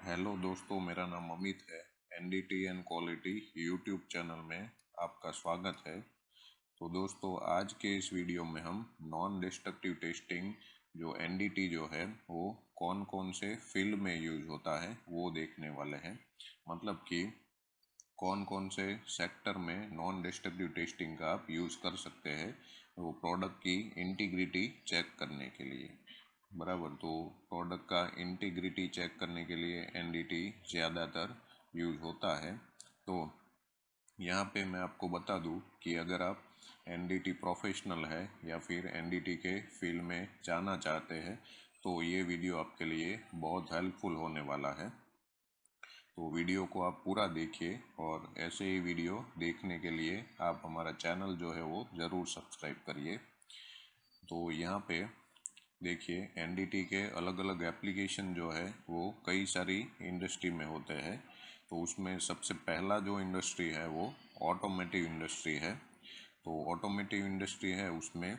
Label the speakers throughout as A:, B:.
A: Hello दोस्तों, मेरा नाम अमित है। NDT and quality YouTube channel में आपका स्वागत है। तो दोस्तों, आज के इस वीडियो में हम नॉन डिस्ट्रक्टिव टेस्टिंग जो एनडीटी जो है वो कौन कौन से फील्ड में यूज होता है वो देखने वाले हैं। मतलब कि कौन कौन से सेक्टर में नॉन डिस्ट्रक्टिव टेस्टिंग का आप यूज़ कर सकते हैं वो प्रोडक्ट की इंटीग्रिटी चेक करने के लिए। बराबर, तो प्रोडक्ट का इंटीग्रिटी चेक करने के लिए एनडीटी ज़्यादातर यूज़ होता है। तो यहाँ पे मैं आपको बता दूँ कि अगर आप एनडीटी प्रोफेशनल है या फिर एनडीटी के फील्ड में जाना चाहते हैं तो ये वीडियो आपके लिए बहुत हेल्पफुल होने वाला है। तो वीडियो को आप पूरा देखिए और ऐसे ही वीडियो देखने के लिए आप हमारा चैनल जो है वो ज़रूर सब्सक्राइब करिए। तो यहाँ पे देखिए, एनडीटी के अलग अलग एप्लीकेशन जो है वो कई सारी इंडस्ट्री में होते हैं। तो उसमें सबसे पहला जो इंडस्ट्री है वो ऑटोमेटिव इंडस्ट्री है। तो ऑटोमेटिव इंडस्ट्री है उसमें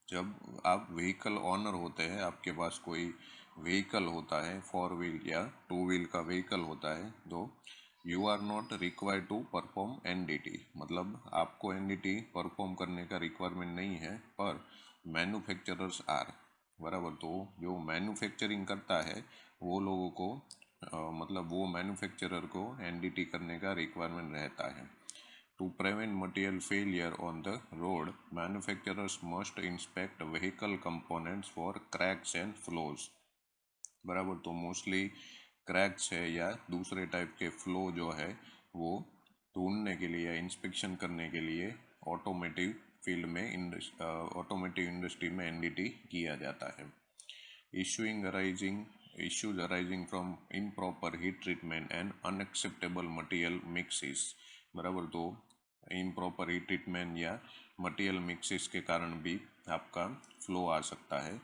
A: जब आप व्हीकल ऑनर होते हैं, आपके पास कोई व्हीकल होता है, 4 व्हील या 2 व्हील का व्हीकल होता है, तो you are not required to perform NDT. मतलब आपको एनडीटी परफॉर्म करने का रिक्वायरमेंट नहीं है, पर मैन्युफैक्चरर्स आर। बराबर, तो जो मैन्युफैक्चरिंग करता है वो लोगों को मतलब वो मैन्युफैक्चरर को एनडीटी करने का रिक्वायरमेंट रहता है। To prevent material failure on the road, manufacturers must inspect vehicle components for cracks and flaws। बराबर, तो मोस्टली क्रैक्स है या दूसरे टाइप के फ्लो जो है वो ढूंढने के लिए या इंस्पेक्शन करने के लिए ऑटोमेटिव फील्ड में ऑटोमेटिव इंडस्ट्री में एनडीटी किया जाता है। Issues arising from improper heat treatment and unacceptable material mixes। बराबर, तो improper heat treatment या material mixes के कारण भी आपका फ्लो आ सकता है।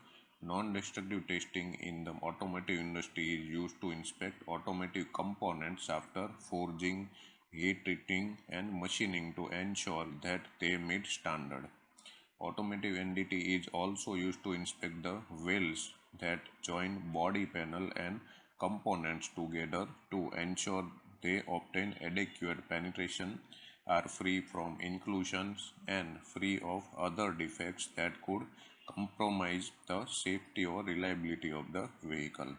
A: Non-destructive testing in the automotive industry is used to inspect automotive components after forging, heat treating and machining to ensure that they meet standard। Automotive NDT is also used to inspect the welds that join body panel and components together to ensure they obtain adequate penetration, are free from inclusions and free of other defects that could compromise the safety or reliability of the vehicle।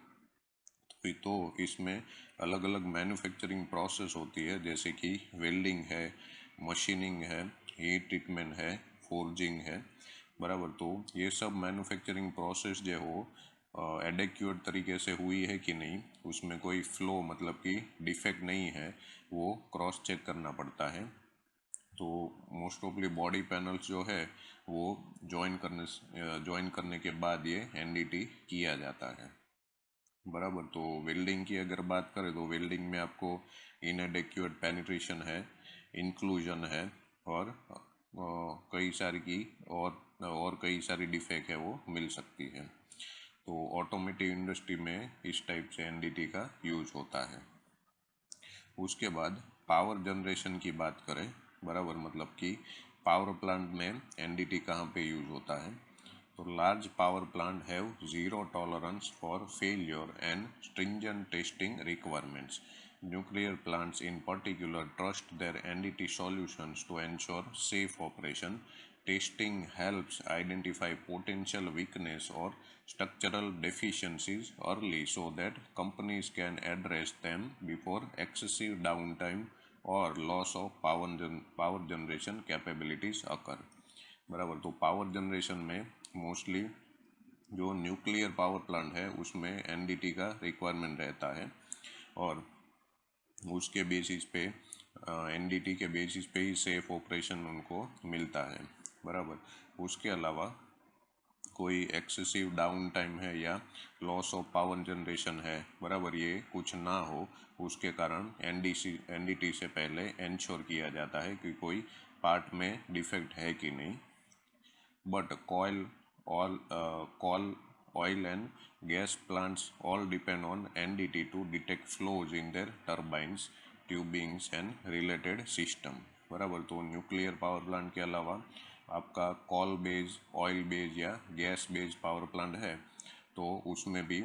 A: तो इसमें अलग अलग manufacturing process होती है, जैसे कि welding है, machining है, हीट ट्रीटमेंट है, फोर्जिंग है। बराबर, तो ये सब मैन्युफैक्चरिंग प्रोसेस जो हो एडेक्यूट तरीके से हुई है कि नहीं, उसमें कोई फ्लो मतलब कि डिफेक्ट नहीं है, वो क्रॉस चेक करना पड़ता है। तो मोस्ट ऑफली बॉडी पैनल्स जो है वो ज्वाइन करने के बाद ये एनडीटी किया जाता है। बराबर, तो वेल्डिंग की अगर बात करें तो वेल्डिंग में आपको इनएडेक्वेट पेनिट्रेशन है, इंक्लूजन है और कई सारी की और कई सारी डिफेक्ट है वो मिल सकती है। तो ऑटोमेटिव इंडस्ट्री में इस टाइप से एनडीटी का यूज होता है। उसके बाद पावर जनरेशन की बात करें, बराबर, मतलब कि पावर प्लांट में एनडीटी कहाँ पे यूज होता है। तो large power plant have zero tolerance for failure and stringent testing requirements। Nuclear plants in particular trust their NDT solutions to ensure safe operation। Testing helps identify potential weakness or structural deficiencies early so that companies can address them before excessive downtime or loss of power generation capabilities occur। बराबर, तो power generation में mostly जो nuclear power plant है उसमें NDT का requirement रहता है और उसके बेसिस पे एनडीटी के बेसिस पे ही सेफ ऑपरेशन उनको मिलता है। बराबर, उसके अलावा कोई एक्सेसिव डाउन टाइम है या लॉस ऑफ पावर जनरेशन है, बराबर, ये कुछ ना हो, उसके कारण एनडीटी से पहले इंश्योर किया जाता है कि कोई पार्ट में डिफेक्ट है कि नहीं। But coal, oil and gas plants all depend on NDT to detect flows in their turbines, tubings and related system। बराबर, तो न्यूक्लियर पावर प्लांट के अलावा आपका कॉल बेज, ऑयल बेज या गैस बेज पावर प्लांट है तो उसमें भी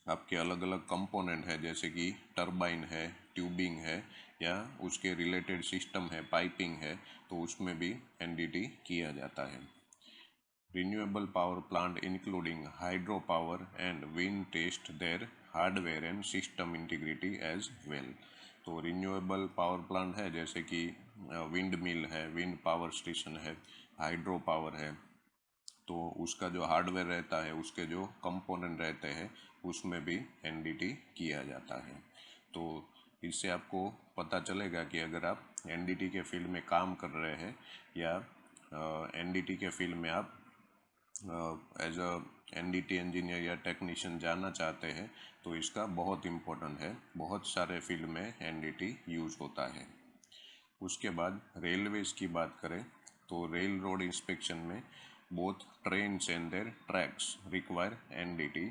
A: आपके अलग अलग कंपोनेंट है, जैसे कि टरबाइन है, ट्यूबिंग है, या उसके रिलेटेड सिस्टम है, पाइपिंग है, तो उसमें भी एनडीटी किया जाता है। Renewable power plant including hydropower and wind test their hardware and system integrity as well। तो रिन्यूएबल पावर प्लांट है, जैसे कि विंड मिल है, विंड पावर स्टेशन है, हाइड्रो पावर है, तो उसका जो हार्डवेयर रहता है, उसके जो कंपोनेंट रहते हैं, उसमें भी एनडीटी किया जाता है। तो इससे आपको पता चलेगा कि अगर आप एनडीटी के फील्ड में काम कर रहे हैं या एनडीटी के फील्ड में आप एज अ एनडीटी इंजीनियर या टेक्नीशियन जाना चाहते हैं, तो इसका बहुत इम्पोर्टेंट है। बहुत सारे फील्ड में एनडीटी यूज होता है। उसके बाद रेलवेज की बात करें तो रेल रोड इंस्पेक्शन में both trains and their tracks require NDT,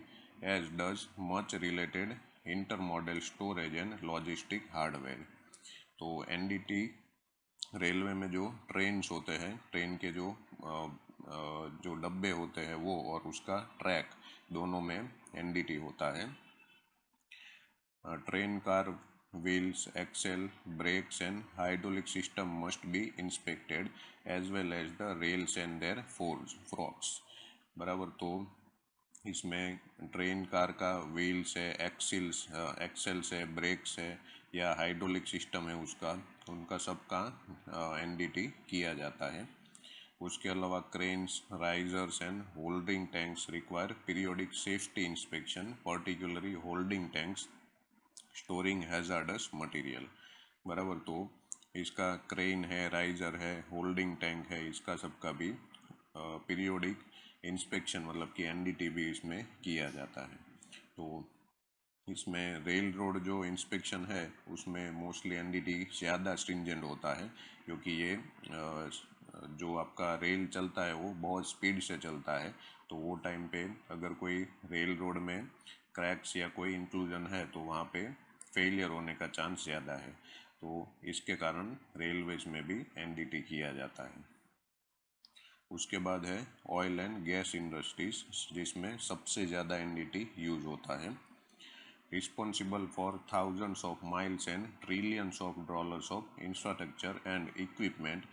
A: as does much related intermodal storage and logistic hardware. तो एनडीटी रेलवे में जो ट्रेन्स होते हैं, ट्रेन के जो डब्बे होते हैं वो, और उसका ट्रैक, दोनों में एनडीटी होता है। Train car wheels, axle, brakes and hydraulic system must be inspected as well as the rails and their forks। बराबर। तो इसमें ट्रेन कार का व्हील्स है, एक्सेल्स है, ब्रेक्स है, या हाइड्रोलिक सिस्टम है उसका, उनका सबका एनडीटी किया जाता है। उसके अलावा cranes, risers and holding tanks require periodic safety inspection, particularly holding tanks storing hazards material. बराबर। तो इसका क्रेन है, राइजर है, होल्डिंग टैंक है, इसका सबका भी पीरियोडिक इंस्पेक्शन मतलब कि एनडीटी भी इसमें किया जाता है। तो इसमें रेल रोड जो इंस्पेक्शन है उसमें मोस्टली एनडीटी ज़्यादा स्ट्रिंजेंट होता है, क्योंकि ये जो आपका रेल चलता है वो बहुत स्पीड से चलता है, तो वो टाइम पे अगर कोई रेल रोड में क्रैक्स या कोई इंक्लूजन है तो वहाँ पे फेलियर होने का चांस ज़्यादा है। तो इसके कारण रेलवेज में भी एनडीटी किया जाता है। उसके बाद है ऑयल एंड गैस इंडस्ट्रीज, जिसमें सबसे ज़्यादा एनडीटी यूज होता है। Responsible for thousands of miles and trillions of dollars of infrastructure and equipment,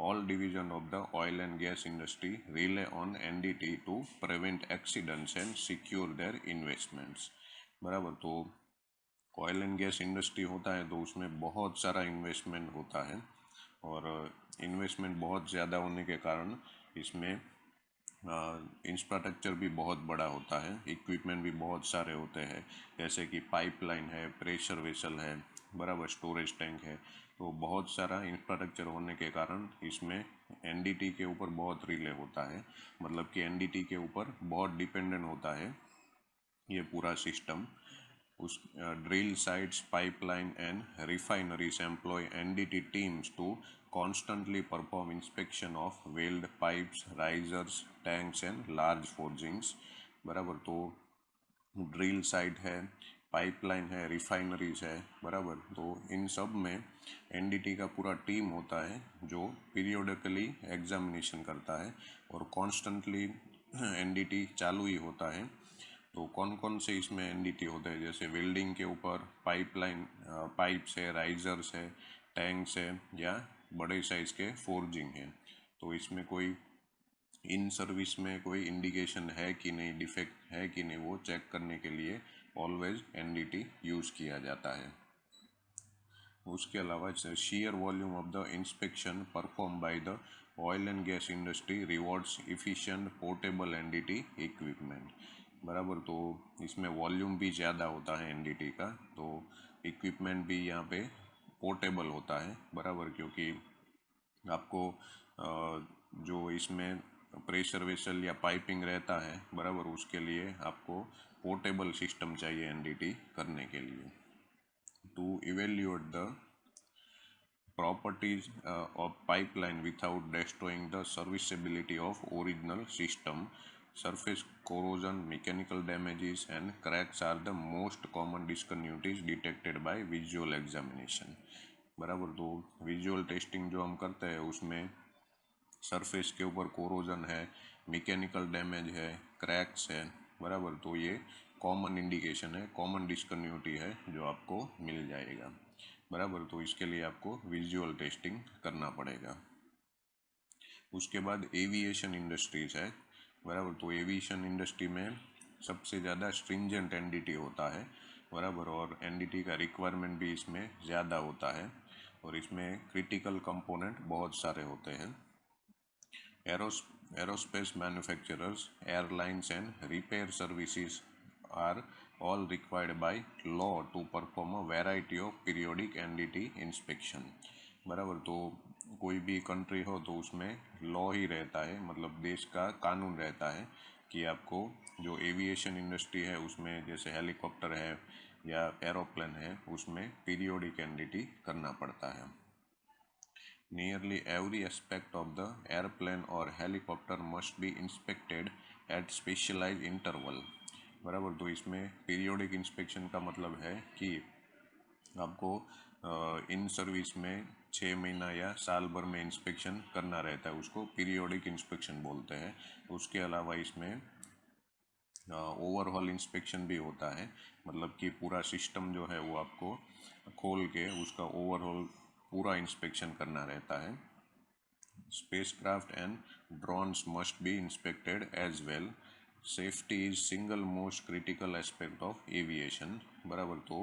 A: all division of the oil and gas industry rely on NDT to prevent accidents and secure their investments। बराबर। तो oil and gas industry होता है तो उसमें बहुत सारा investment होता है, और इन्वेस्टमेंट बहुत ज़्यादा होने के कारण इसमें इंफ्रास्ट्रक्चर भी बहुत बड़ा होता है, इक्विपमेंट भी बहुत सारे होते हैं, जैसे कि पाइपलाइन है, प्रेशर वेसल है, बराबर, स्टोरेज टैंक है। तो बहुत सारा इंफ्रास्ट्रक्चर होने के कारण इसमें एनडीटी के ऊपर बहुत रिले होता है, मतलब कि एनडीटी के ऊपर बहुत डिपेंडेंट होता है ये पूरा सिस्टम। उस drill sites, pipeline and refineries employ NDT teams to constantly perform inspection of welded pipes, risers, tanks and large forgings। बराबर। तो ड्रिल साइट है, पाइपलाइन है, रिफाइनरीज है, बराबर। तो इन सब में एनडीटी का पूरा टीम होता है जो पीरियोडिकली एग्जामिनेशन करता है, और कॉन्स्टेंटली एनडीटी चालू ही होता है। तो कौन कौन से इसमें एनडीटी होते हैं, जैसे वेल्डिंग के ऊपर, पाइपलाइन, पाइप्स है, राइजर्स है, टैंक्स है, या बड़े साइज के फोर्जिंग है। तो इसमें कोई इन सर्विस में कोई इंडिकेशन है कि नहीं, डिफेक्ट है कि नहीं, वो चेक करने के लिए ऑलवेज एनडीटी यूज़ किया जाता है। उसके अलावा sheer volume of the inspection perform by the oil and gas industry rewards efficient portable NDT equipment. बराबर। तो इसमें वॉल्यूम भी ज़्यादा होता है एनडीटी का, तो इक्विपमेंट भी यहाँ पे पोर्टेबल होता है, बराबर, क्योंकि आपको जो इसमें प्रेशर वेसल या पाइपिंग रहता है, बराबर, उसके लिए आपको पोर्टेबल सिस्टम चाहिए एनडीटी करने के लिए। To evaluate the properties of pipeline without destroying the serviceability of original system, surface corrosion, mechanical damages and cracks are the most common discontinuities detected by visual examination। बराबर। तो visual testing जो हम करते हैं उसमें सरफेस के ऊपर corrosion है, मैकेनिकल डैमेज है, क्रैक्स है, बराबर। तो ये कॉमन इंडिकेशन है, कॉमन डिस्कन्टिन्यूटी है जो आपको मिल जाएगा, बराबर। तो इसके लिए आपको विजुअल टेस्टिंग करना पड़ेगा। उसके बाद एविएशन इंडस्ट्रीज है, बराबर। तो एविएशन इंडस्ट्री में सबसे ज़्यादा स्ट्रिंजेंट एनडीटी होता है, बराबर, और एनडीटी का रिक्वायरमेंट भी इसमें ज़्यादा होता है, और इसमें क्रिटिकल कंपोनेंट बहुत सारे होते हैं। Aerospace manufacturers, airlines and repair services are all required by law to perform a variety of periodic NDT inspection, बराबर। तो कोई भी कंट्री हो तो उसमें लॉ ही रहता है, मतलब देश का कानून रहता है कि आपको जो एविएशन इंडस्ट्री है उसमें जैसे हेलीकॉप्टर है या एरोप्लेन है उसमें पीरियोडिक एनडीटी करना पड़ता है। Nearly every aspect of the airplane or helicopter must be inspected at specialized interval, बराबर। तो इसमें पीरियोडिक इंस्पेक्शन का मतलब है कि आपको इन सर्विस में 6 महीना या साल भर में इंस्पेक्शन करना रहता है, उसको पीरियोडिक इंस्पेक्शन बोलते हैं। उसके अलावा इसमें ओवरऑल इंस्पेक्शन भी होता है, मतलब कि पूरा सिस्टम जो है वो आपको खोल के उसका ओवरऑल पूरा इंस्पेक्शन करना रहता है। Spacecraft and drones must be inspected as well. Safety is single most critical aspect of aviation, बराबर। तो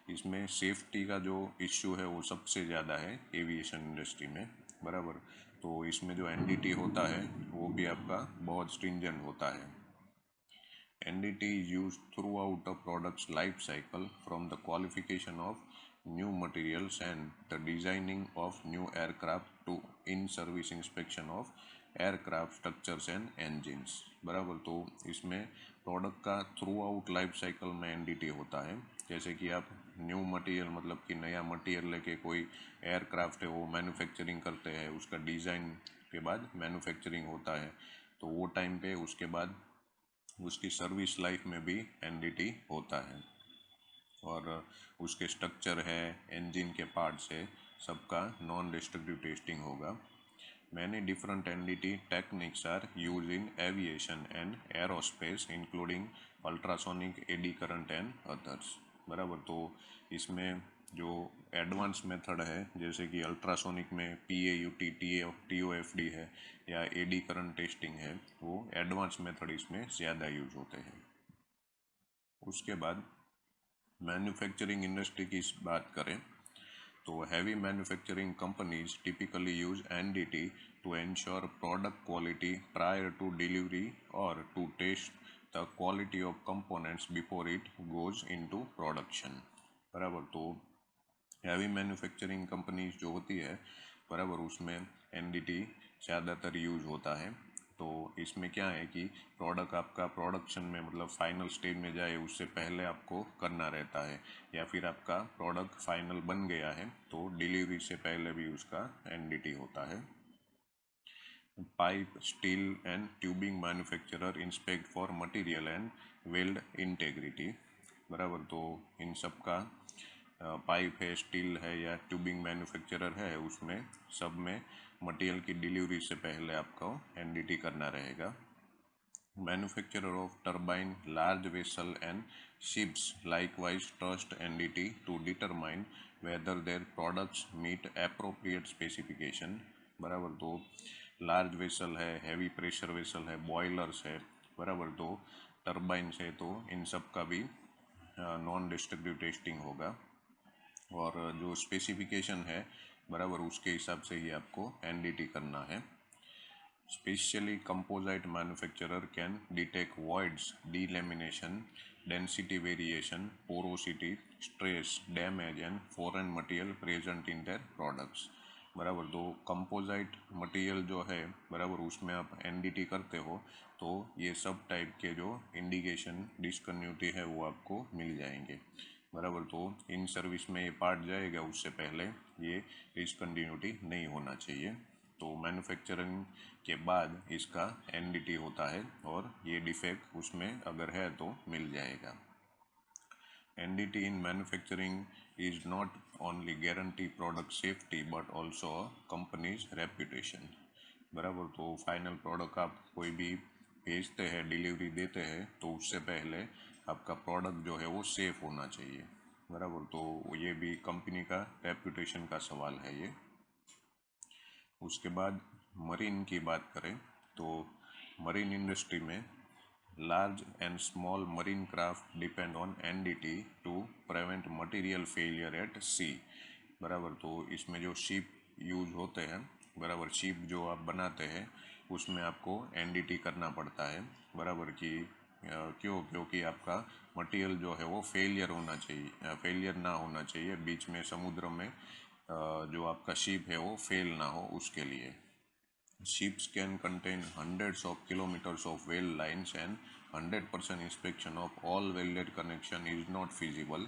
A: इसमें सेफ्टी का जो इश्यू है वो सबसे ज़्यादा है एविएशन इंडस्ट्री में, बराबर। तो इसमें जो एनडीटी होता है वो भी आपका बहुत स्ट्रिंजेंट होता है। NDT is used throughout a product's life cycle, from the qualification of new materials and the designing of new aircraft to in-service inspection of aircraft structures and engines, बराबर। तो इसमें प्रोडक्ट का थ्रू आउट लाइफ साइकिल में NDT होता है। जैसे कि आप न्यू मटेरियल, मतलब कि नया मटेरियल लेके कोई एयरक्राफ्ट है वो मैन्युफैक्चरिंग करते हैं, उसका डिज़ाइन के बाद मैन्युफैक्चरिंग होता है, तो वो टाइम पे उसके बाद उसकी सर्विस लाइफ में भी एनडीटी होता है, और उसके स्ट्रक्चर है, इंजन के पार्ट्स है, सबका नॉन डिस्ट्रक्टिव टेस्टिंग होगा। Many different NDT techniques are use in aviation and aerospace including ultrasonic, eddy current and others, बराबर। तो इसमें जो एडवांस मेथड है जैसे कि अल्ट्रासोनिक में PAUT, TOFD है या एडी करंट टेस्टिंग है, वो एडवांस मेथड इसमें ज़्यादा यूज होते हैं। उसके बाद मैन्युफैक्चरिंग इंडस्ट्री की बात करें तो heavy manufacturing companies typically use NDT to ensure product quality prior to delivery और to test the quality of components before it goes into production, बराबर। तो हैवी मैन्युफैक्चरिंग कंपनीज जो होती है, बराबर, उसमें एनडीटी ज़्यादातर यूज होता है। तो इसमें क्या है कि प्रोडक्ट आपका प्रोडक्शन में, मतलब फाइनल स्टेज में जाए उससे पहले आपको करना रहता है, या फिर आपका प्रोडक्ट फाइनल बन गया है तो डिलीवरी से पहले भी उसका एनडीटी होता है। Pipe, steel and tubing manufacturer inspect for material and weld integrity, बराबर। तो इन सब का पाइप है, स्टील है या ट्यूबिंग मैन्युफैक्चरर है, उसमें सब में मटेरियल की डिलीवरी से पहले आपको एनडीटी करना रहेगा। Manufacturer of turbine, large vessel and ships likewise trust NDT to determine whether their products meet appropriate specification, बराबर। तो लार्ज वेसल है, हैवी प्रेशर वेसल है, बॉयलर्स है, बराबर। तो टर्बाइन है, तो इन सब का भी नॉन डिस्ट्रक्टिव टेस्टिंग होगा, और जो स्पेसिफिकेशन है, बराबर, उसके हिसाब से ही आपको एनडीटी करना है। Specially composite manufacturer can detect voids, delamination, density variation, porosity, stress, damage and foreign material present in their products, बराबर। तो कंपोजिट मटेरियल जो है, बराबर, उसमें आप एनडीटी करते हो तो ये सब टाइप के जो इंडिकेशन डिस्कन्टिन्यूटी है वो आपको मिल जाएंगे, बराबर। तो इन सर्विस में ये पार्ट जाएगा उससे पहले ये डिस्कन्टिन्यूटी नहीं होना चाहिए। तो मैन्युफैक्चरिंग के बाद इसका एनडीटी होता है, और ये डिफेक्ट उसमें अगर है तो मिल जाएगा। NDT in manufacturing is not only guarantee product safety but also companies reputation, बराबर। तो फाइनल प्रोडक्ट आप कोई भी भेजते हैं, डिलीवरी देते हैं, तो उससे पहले आपका प्रोडक्ट जो है वो सेफ होना चाहिए, बराबर। तो ये भी कंपनी का रेपुटेशन का सवाल है ये। उसके बाद मरीन की बात करें तो मरीन इंडस्ट्री में large and small marine craft depend on NDT to prevent material failure at sea, बराबर। तो इसमें जो शिप यूज होते हैं, बराबर, शिप जो आप बनाते हैं उसमें आपको एनडीटी करना पड़ता है, बराबर। कि क्यों? क्योंकि आपका मटेरियल जो है वो फेलियर होना चाहिए, फेलियर ना होना चाहिए बीच में समुद्र में, जो आपका शिप है वो फेल ना हो, उसके लिए। Ships can contain hundreds of kilometers of well lines and 100% inspection of all welded connection is not feasible,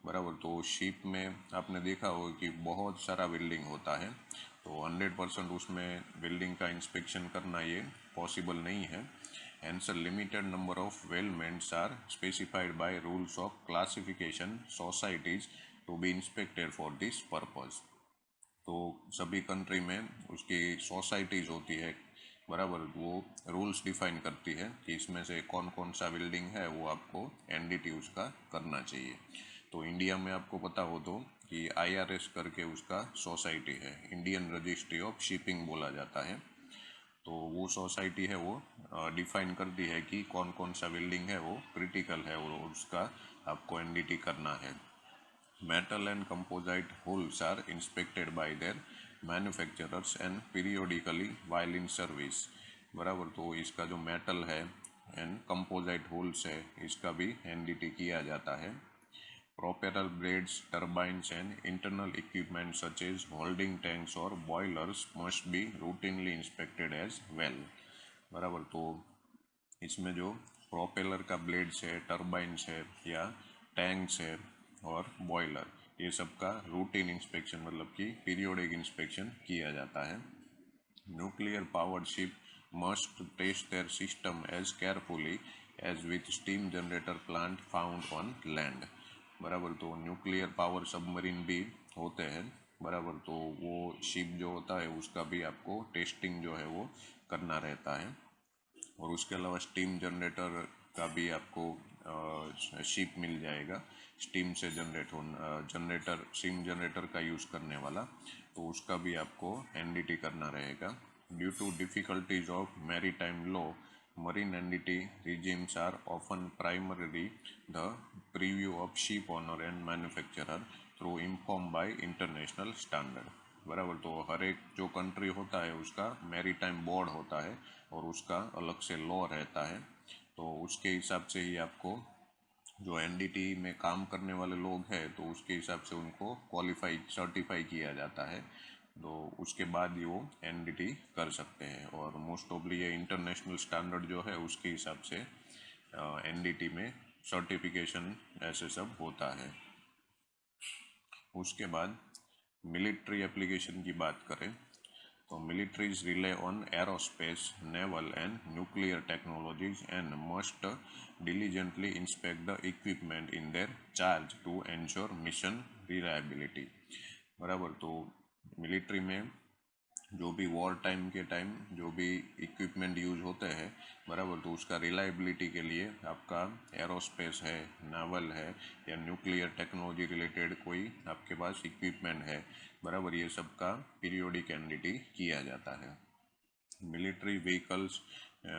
A: बराबर। तो शिप में आपने देखा होगा कि बहुत सारा वेल्डिंग होता है, तो 100% उसमें वेल्डिंग का इंस्पेक्शन करना ये पॉसिबल नहीं है। Hence a limited number of weldments are specified by rules of classification societies to be inspected for this purpose। तो सभी कंट्री में उसकी सोसाइटीज़ होती है, बराबर, वो रूल्स डिफाइन करती है कि इसमें से कौन कौन सा बिल्डिंग है वो आपको एनडीटी उसका करना चाहिए। तो इंडिया में आपको पता हो तो कि आईआरएस करके उसका सोसाइटी है, इंडियन रजिस्ट्री ऑफ शिपिंग बोला जाता है। तो वो सोसाइटी है वो डिफाइन करती है कि कौन कौन सा बिल्डिंग है वो क्रिटिकल है और उसका आपको एनडीटी करना है। Metal and composite hulls are inspected by their manufacturers and periodically while in service, बराबर। तो इसका जो मेटल है एंड कंपोजिट होल्स है इसका भी एनडीटी किया जाता है। Propeller blades, turbines and internal equipment such as holding tanks or boilers must be routinely inspected as well, बराबर। तो इसमें जो प्रोपेलर का ब्लेड्स है, टर्बाइन्स है या टैंक्स है और बॉयलर, ये सब का रूटीन इंस्पेक्शन मतलब कि पीरियोडिक इंस्पेक्शन किया जाता है। Nuclear powered ship must test their system as carefully as with steam generator plant found on land, बराबर। तो न्यूक्लियर पावर सबमरीन भी होते हैं, बराबर। तो वो शिप जो होता है उसका भी आपको टेस्टिंग जो है वो करना रहता है। और उसके अलावा स्टीम जनरेटर का भी आपको शिप मिल जाएगा, स्टीम से जनरेटर स्टीम जनरेटर का यूज़ करने वाला, तो उसका भी आपको एनडीटी करना रहेगा। Due to difficulties of maritime law, marine NDT regimes are often primarily the preview of ship owner and manufacturer through informed by international standard, बराबर। तो हर एक जो कंट्री होता है उसका मैरीटाइम बोर्ड होता है और उसका अलग से लॉ रहता है, तो उसके हिसाब से ही आपको जो एनडीटी में काम करने वाले लोग हैं तो उसके हिसाब से उनको क्वालिफाई सर्टिफाई किया जाता है, तो उसके बाद ही वो एनडीटी कर सकते हैं। और मोस्ट ऑफली ये इंटरनेशनल स्टैंडर्ड जो है उसके हिसाब से एनडीटी में सर्टिफिकेशन ऐसे सब होता है। उसके बाद मिलिट्री एप्लीकेशन की बात करें तो militaries relay on aerospace, naval and nuclear technologies and must diligently inspect the equipment in their charge to ensure mission reliability, बराबर। तो मिलिट्री में जो भी वॉर टाइम के टाइम जो भी इक्विपमेंट यूज होते हैं, बराबर, तो उसका रिलायबिलिटी के लिए आपका एरोस्पेस है, नावल है या न्यूक्लियर टेक्नोलॉजी रिलेटेड कोई आपके पास इक्विपमेंट है, बराबर, ये सब का पीरियोडिक एनडीटी किया जाता है। Military vehicles,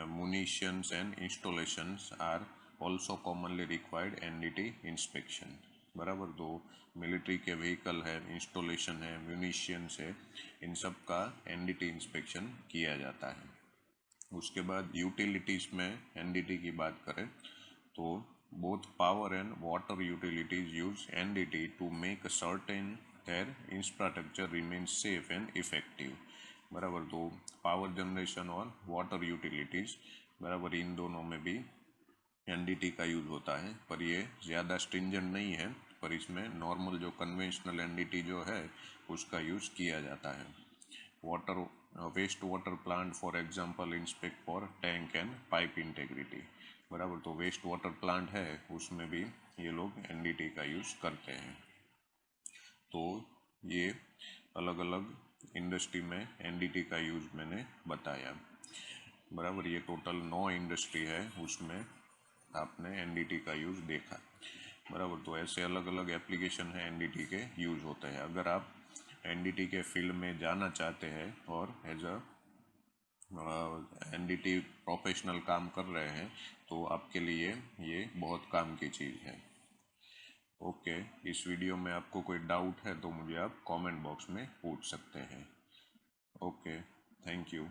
A: munitions and installations are also commonly required NDT inspection, बराबर। तो मिलिट्री के व्हीकल है, इंस्टॉलेशन है, म्यूनिशियंस है, इन सब का एनडीटी इंस्पेक्शन किया जाता है। उसके बाद यूटिलिटीज़ में एनडीटी की बात करें तो both power and water utilities use NDT to make certain their infrastructure remain safe and effective, बराबर। तो पावर जनरेशन और वाटर यूटिलिटीज़, बराबर, इन दोनों में भी एनडीटी का यूज़ होता है, पर ये ज़्यादा स्ट्रिंजेंट नहीं है, पर इसमें नॉर्मल जो कन्वेंशनल एनडीटी जो है उसका यूज़ किया जाता है। Water waste water plant for example inspect for tank and pipe integrity, बराबर। तो वेस्ट वाटर प्लांट है उसमें भी ये लोग एनडीटी का यूज़ करते हैं। तो ये अलग अलग इंडस्ट्री में एनडीटी का यूज़ मैंने बताया, बराबर। ये टोटल 9 इंडस्ट्री है उसमें आपने एनडीटी का यूज़ देखा, बराबर। तो ऐसे अलग अलग एप्लीकेशन है एनडीटी के यूज़ होते हैं। अगर आप एनडीटी के फील्ड में जाना चाहते हैं और एज अ एनडीटी प्रोफेशनल काम कर रहे हैं तो आपके लिए ये बहुत काम की चीज़ है। ओके, इस वीडियो में आपको कोई डाउट है तो मुझे आप कमेंट बॉक्स में पूछ सकते हैं। Okay, thank you.